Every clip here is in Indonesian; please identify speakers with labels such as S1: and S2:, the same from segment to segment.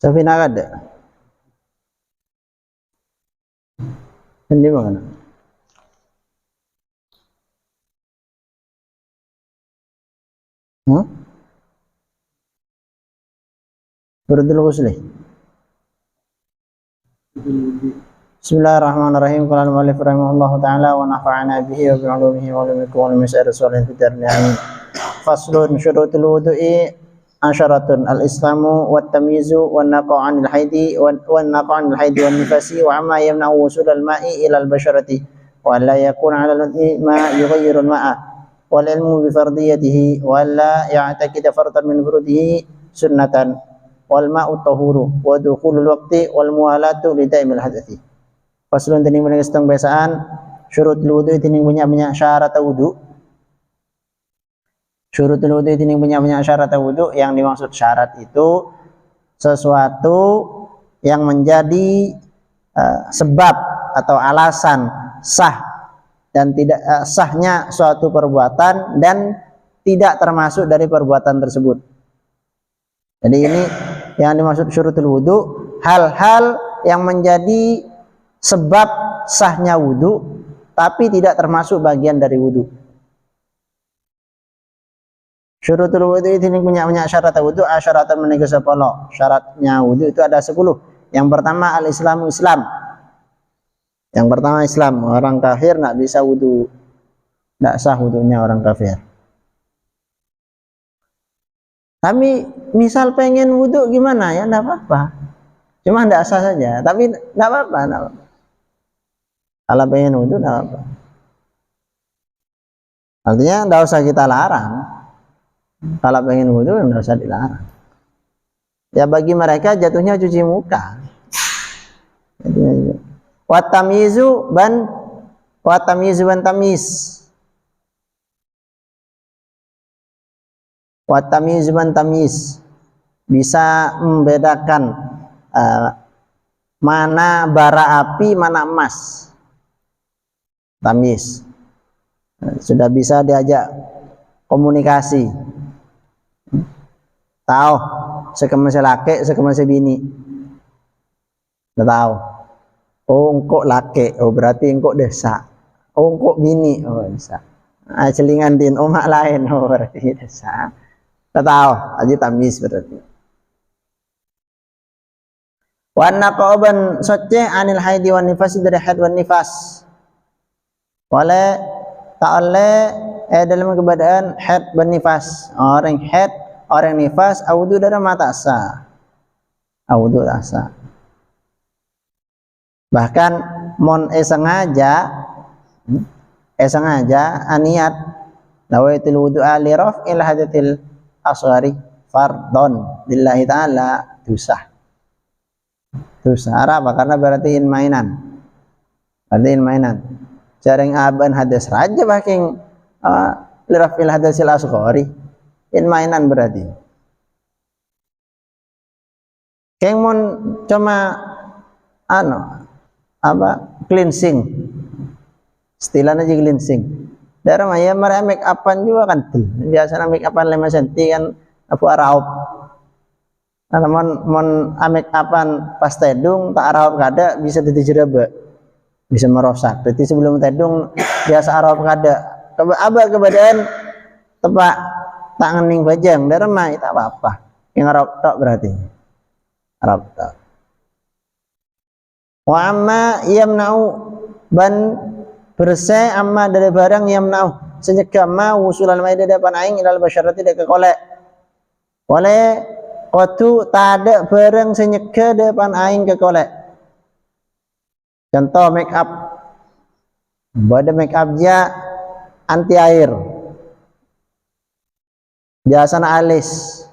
S1: Safina kada. Hindi mana? Berdul ghusli. Bismillahirrahmanirrahim. Qala al-mu'allif rahimahullahu ta'ala wa nafa'ana bihi wa bi'ulumihi wa ulumukum wa limisa'ir salihin fid darin amin. Faslun syurutul wudu'i asyaratun al-islamu wat tamyizu wan naqa'u 'anil haidi wan naqa'u 'anil haidi wan nifasi wa amma yamna'u wusul al-ma'i ila al-basharati wa la yakuna 'ala al-ma'i ma yughayyiru al-ma'a wal ilmu bi fardiyatihi wa la ya'taqida fardan min furudihi sunnatan wal ma'u tahuru wa dukhulul waqti wal muwalatu li daimil hadathi. Faslun tining menang seteng biasaan syurutul wudu tining banyak syarat wudu. Syurutul wudu tining banyak syarat wudu. Yang dimaksud syarat itu sesuatu yang menjadi sebab atau alasan sah dan tidak sahnya suatu perbuatan dan tidak termasuk dari perbuatan tersebut. Jadi ini yang dimaksud syurutul wudu, hal-hal yang menjadi sebab sahnya wudu tapi tidak termasuk bagian dari wudu. Syurutul wudu itu punya syarat wudu, asyaratan menika sepuluh. Syaratnya wudu itu ada 10. Yang pertama al-islamu Islam. Yang pertama Islam, orang kafir enggak bisa wudu. Enggak sah wudunya orang kafir. Tapi misal pengen wudu gimana ya, enggak apa-apa. Cuma enggak sah saja, tapi enggak apa-apa, enggak apa-apa. Kalau pengen wudu enggak apa-apa. Artinya enggak usah kita larang. Kalau pengen wudu enggak usah dilarang. Ya bagi mereka jatuhnya cuci muka. Wa tamyizu ban tamyiz. Wa tamyiz ban tamyiz. Bisa membedakan mana bara api, mana emas. Tamyiz. Sudah bisa diajak komunikasi. Tahu sekemas laki, sekemas bini. Udah tahu. Oh, engkok laki, oh berarti engkok desa. Oh, engkok bini, oh desa. Celingan din umak lain, oh berarti desa. Udah tahu, aja tamyiz berarti. Wan naqaban soceh anil haidi wan nifas, dari haid wan nifas. Oleh tak oleh dalam keadaan haid wan nifas. Orang haid, orang nifas wudu dari mata sah. Wudu sah. Bahkan mon sengaja niat nawaitul wudu'a li raf'il hadatil asghari fardhon lillahi ta'ala dosa. Dosa apa? Karena berarti mainan. Berarti mainan. Jaring aban hadas raja baking li raf'il hadatil asghari. Mainan berarti. Keng mon cuma cleansing, istilahnya aja cleansing. Darah maya mereka make upan juga kan, biasanya make upan 5 cm kan, apa araup. Nah, mon make upan pas tedung tak araup kada bisa dijeraba, bisa merosak. Berarti sebelum tedung biasa araup kada. Kebadan tepak tak ngening bajang, darah mah tak apa-apa. Yang araup tok berarti, araup tok. Wa amma yamna'u ban bersih amma dari barang yamna'u senyegah ma wusulal maida depan aing ilal basyarati dek kolek oleh qatu tada barang senyegah depan aing ke kolek. Contoh make up, pada make up dia anti air, biasanya alis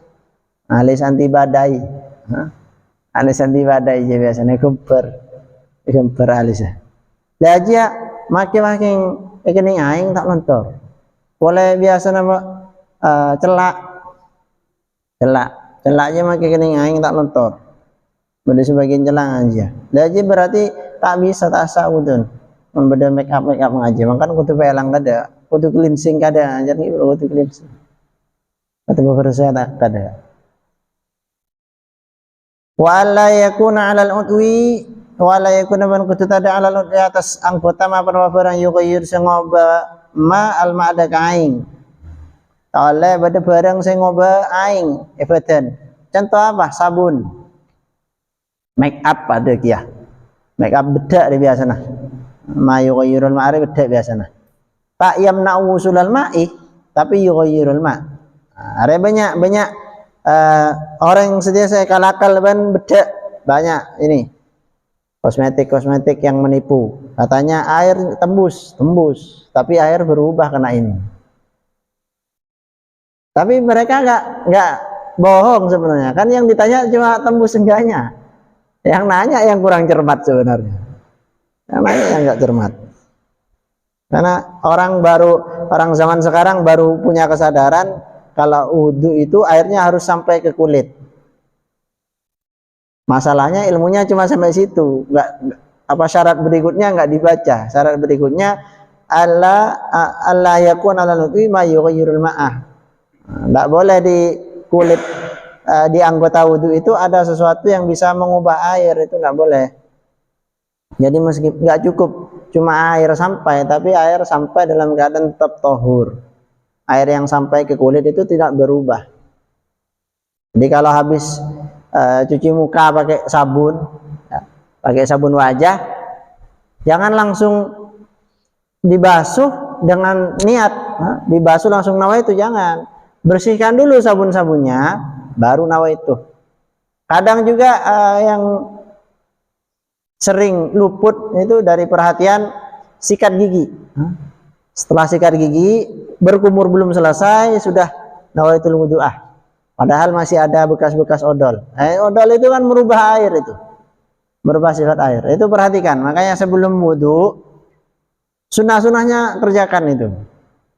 S1: anti badai, alis anti badai je biasanya gemper alis ya. Lah aja makin kening aing tak lontor. Boleh biasa nama celaknya makin kening aing tak lontor. Beda sebagian celang aja. Lah aja berarti tak bisa tak sah udun. Membeda make up ngaji. Makanya kudu pelang kada, kudu cleansing kada. Jadi kudu cleansing. Kata beberapa saya tak kada. Wa alla yakuna 'alal udwi wa la yakuna man kutada 'alal udwi atas anggota ma barang yughayir sing ngoba ma al ma'da kaing. Oleh pada barang sing ngoba aing ebadan. Contoh apa? Sabun. Make up ada kia. Make up bedak dia biasana. Ma yughayyirul ma'ari bedak biasana. Tak yamna'u usulal ma'i tapi yughayyirul ma'. Ada banyak orang yang sedia saya kalakal ban bedak banyak ini kosmetik yang menipu, katanya air tembus tapi air berubah kena ini, tapi mereka nggak bohong sebenarnya kan, yang ditanya cuma tembus enggaknya, yang nanya yang kurang cermat sebenarnya, yang nanya yang nggak cermat, karena orang zaman sekarang baru punya kesadaran kalau wudhu itu airnya harus sampai ke kulit. Masalahnya ilmunya cuma sampai situ, nggak apa syarat berikutnya nggak dibaca. Syarat berikutnya alla yakun ala nutwi ma yughayyirul ma'ah. Nggak boleh di kulit di anggota wudhu itu ada sesuatu yang bisa mengubah air, itu nggak boleh. Jadi meski nggak cukup cuma air sampai, tapi air sampai dalam keadaan tetap tahur. Air yang sampai ke kulit itu tidak berubah. Jadi kalau habis cuci muka pakai sabun wajah, jangan langsung dibasuh dengan niat, dibasuh langsung nawaitu, jangan. Bersihkan dulu sabun-sabunnya, baru nawaitu. Kadang juga yang sering luput itu dari perhatian sikat gigi. Setelah sikat gigi, berkumur belum selesai, sudah nawaitul wudu'ah. Padahal masih ada bekas-bekas odol. Odol itu kan merubah air itu. Merubah sifat air. Itu perhatikan. Makanya sebelum wudu, sunnah-sunnahnya kerjakan itu.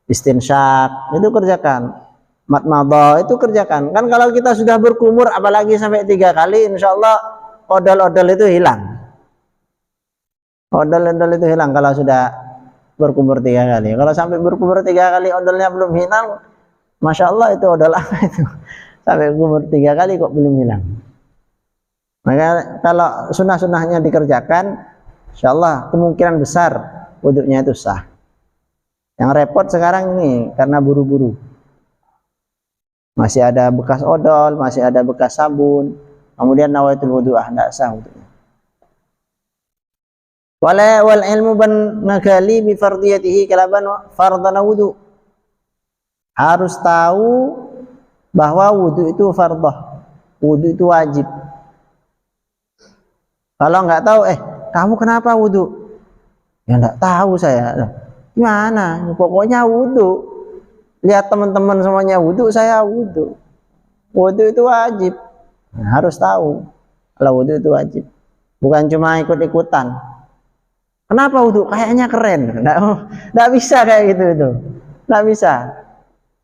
S1: Istinsyak, itu kerjakan. Matmadha, itu kerjakan. Kan kalau kita sudah berkumur, apalagi sampai 3 kali, insya Allah odol-odol itu hilang. Odol-odol itu hilang kalau sudah berkumur 3 kali. Kalau sampai berkumur 3 kali odolnya belum hilang, masya Allah itu odol apa itu? Sampai berkumur 3 kali kok belum hilang. Maka kalau sunnah-sunnahnya dikerjakan, insya Allah kemungkinan besar wudhunya itu sah. Yang repot sekarang ini karena buru-buru. Masih ada bekas odol, masih ada bekas sabun, kemudian nawaitul wudu'ah, tidak sah wudhunya. Wal ilmu ban nagali bi fardiyatihi kalaban fardhan wudu. Harus tahu bahwa wudu itu fardhah. Wudu itu wajib. Kalau nggak tahu, kamu kenapa wudu? Ya nggak tahu saya. Gimana? Pokoknya wudu. Lihat teman-teman semuanya wudu, saya wudu. Wudu itu wajib. Nah, harus tahu kalau wudu itu wajib. Bukan cuma ikut-ikutan. Kenapa wudu? Kayaknya keren. Nggak bisa kayak gitu itu. Nggak bisa.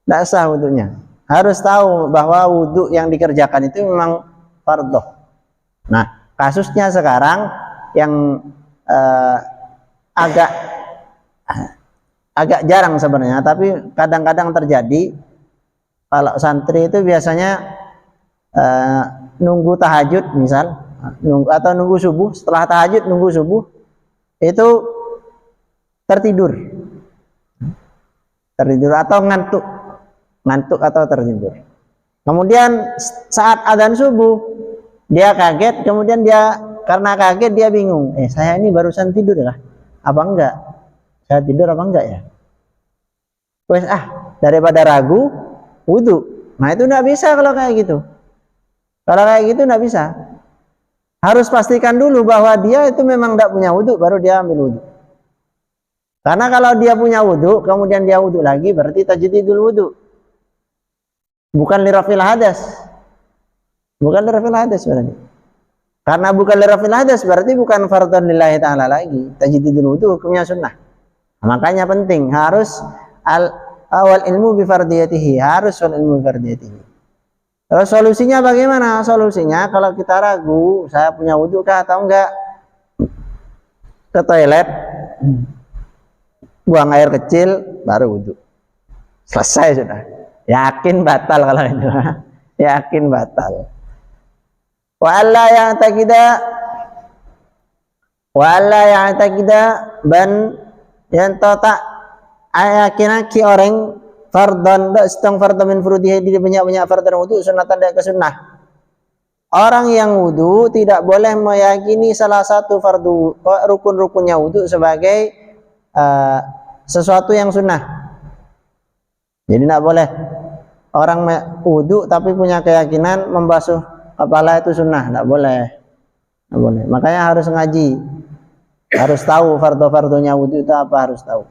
S1: Nggak sah wudunya. Harus tahu bahwa wudu yang dikerjakan itu memang fardhu. Nah, kasusnya sekarang yang agak jarang sebenarnya, tapi kadang-kadang terjadi. Kalau santri itu biasanya nunggu tahajud misal, atau nunggu subuh, setelah tahajud nunggu subuh, itu tertidur atau ngantuk atau tertidur. Kemudian saat adzan subuh dia kaget, kemudian dia karena kaget dia bingung, saya ini barusan tidur ya apa enggak, saya tidur apa enggak ya, wes daripada ragu wudu. Nah itu enggak bisa kalau kayak gitu. Kalau kayak gitu enggak bisa. Harus pastikan dulu bahwa dia itu memang tidak punya wudhu, baru dia ambil wudhu. Karena kalau dia punya wudhu, kemudian dia wudhu lagi, berarti tajdidul wudhu. Bukan lirafil hadas. Bukan lirafil hadas berarti. Karena bukan lirafil hadas, berarti bukan fardhan lillahi ta'ala lagi. Tajdidul wudhu hukumnya sunnah. Nah, makanya penting, harus awal ilmu bifardiyatihi. Harus wal ilmu bifardiyatihi. Terus solusinya bagaimana? Solusinya kalau kita ragu, saya punya wudhu kah atau enggak, ke toilet, buang air kecil, baru wudhu. Selesai sudah. Yakin batal kalau itu. Yakin batal. Wa alla ya'taqida ban yang tak ayakinan ki orang fardhan dak setang fardhan min furudihi di banyak-banyak fardhan wudu sunatan dak ke sunnah. Orang yang wudu tidak boleh meyakini salah satu fardu rukun-rukunnya wudu sebagai sesuatu yang sunnah. Jadi tidak boleh orang wudu tapi punya keyakinan membasuh kepala itu sunnah, tidak boleh. Tidak boleh. Makanya harus ngaji, harus tahu fardu-fardunya wudu itu apa, harus tahu.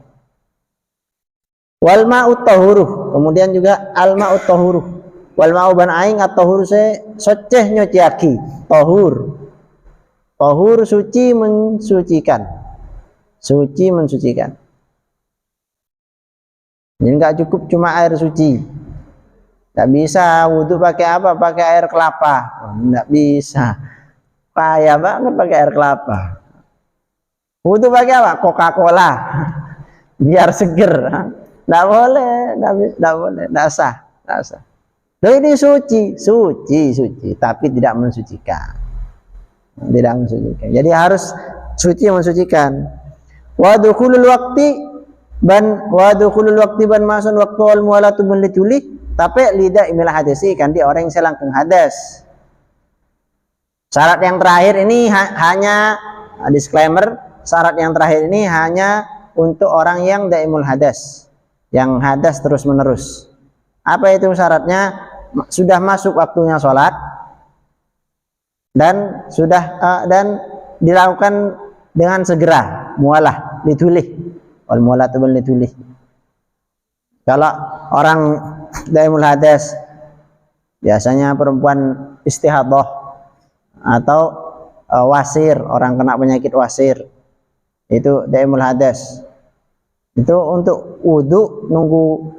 S1: Wal ma'ut tahuruh, kemudian juga al ma'ut tahuruh. Wal ma'u ban aing at-tahur se soceh nyociaki. Tahur. Tahur suci mensucikan. Suci mensucikan. Jadi enggak cukup cuma air suci. Enggak bisa wudu pakai apa? Pakai air kelapa. Enggak bisa. Payah banget pakai air kelapa. Wudu pakai apa? Coca-Cola. Biar seger. Enggak boleh, enggak boleh, enggak sah, enggak sah. Loh ini suci, tapi tidak mensucikan. Tidak mensucikan. Jadi harus suci mensucikan. Wa dukhulul waqti ban masun waktu wal mualatu bin lituli, tapi lidah imil hadisi kan di orang yang selangkeng hadas. Syarat yang terakhir ini hanya disclaimer, syarat yang terakhir ini hanya untuk orang yang daimul hadas, yang hadas terus menerus. Apa itu syaratnya? Sudah masuk waktunya sholat dan sudah dan dilakukan dengan segera, mualah ditulih, wal mualatu bil litulih. Kalau orang daimul hadas biasanya perempuan istihadah atau wasir, orang kena penyakit wasir, itu daimul hadas. Itu untuk wudu nunggu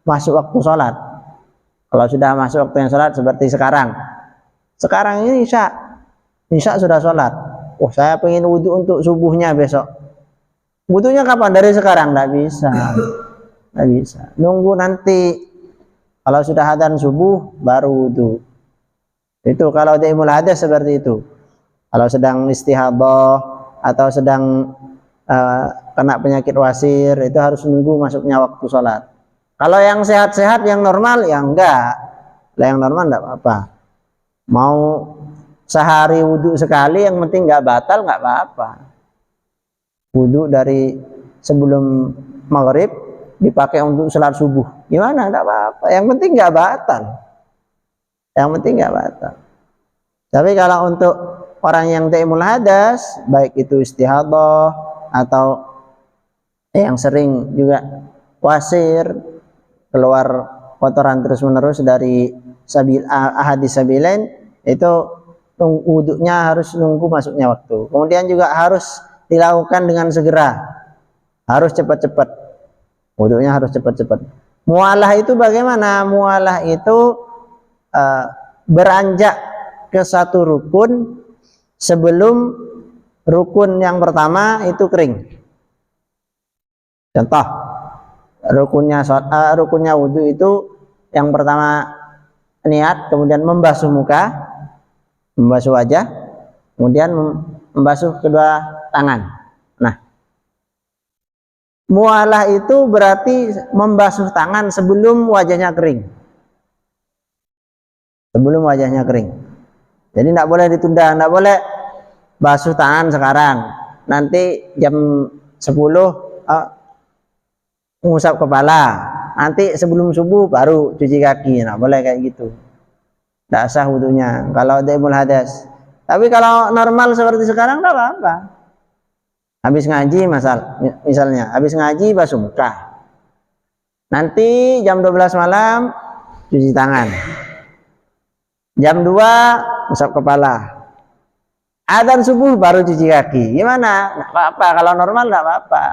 S1: masuk waktu sholat. Kalau sudah masuk waktu yang sholat seperti sekarang ini isya sudah sholat. Oh saya pengen wudu untuk subuhnya besok. Wudunya kapan? Dari sekarang? Nggak bisa. Nunggu nanti kalau sudah adzan subuh baru wudu. Itu kalau daimul hadas seperti itu. Kalau sedang istihadah atau sedang kena penyakit wasir, itu harus nunggu masuknya waktu sholat. Kalau yang sehat-sehat, yang normal, ya enggak. Lah yang normal enggak apa-apa. Mau sehari wudu sekali, yang penting enggak batal, enggak apa-apa. Wudu dari sebelum maghrib dipakai untuk sholat subuh, gimana? Enggak apa-apa. Yang penting enggak batal. Tapi kalau untuk orang yang daimul hadas, baik itu istihadah atau yang sering juga wasir, keluar kotoran terus-menerus dari ahadis sabilain, itu wudhunya harus nunggu masuknya waktu. Kemudian juga harus dilakukan dengan segera, harus cepat-cepat. Wudhunya harus cepat-cepat. Mualah itu bagaimana? Mualah itu beranjak ke satu rukun sebelum rukun yang pertama itu kering. Contoh, rukunnya wudu itu yang pertama niat, kemudian membasuh muka, membasuh wajah, kemudian membasuh kedua tangan. Nah, mualah itu berarti membasuh tangan sebelum wajahnya kering. Jadi tidak boleh ditunda, tidak boleh basuh tangan sekarang. Nanti jam 10 mengusap kepala, nanti sebelum subuh baru cuci kaki. Nah, boleh kayak gitu, tidak sah wudunya kalau daimul hadas. Tapi kalau normal seperti sekarang tidak apa-apa. Habis ngaji misalnya habis ngaji basuh muka, nanti jam 12 malam cuci tangan, jam 2 usap kepala, adzan subuh baru cuci kaki. Gimana? Tidak apa-apa. Kalau normal tidak apa-apa.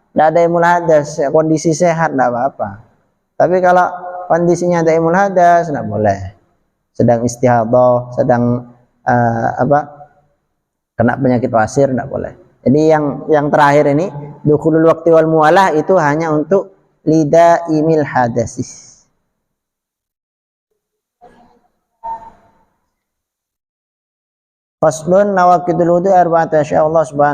S1: Tidak ada daimul hadas, kondisi sehat tidak apa-apa. Tapi kalau kondisinya daimul hadas tidak boleh. Sedang istihadah, sedang kena penyakit wasir, tidak boleh. Jadi yang terakhir ini dukhulul waqti wal mualah itu hanya untuk lidah imil hadasis. Faslun nawaqidul wudu arba'atu asya. Allah Subhanahu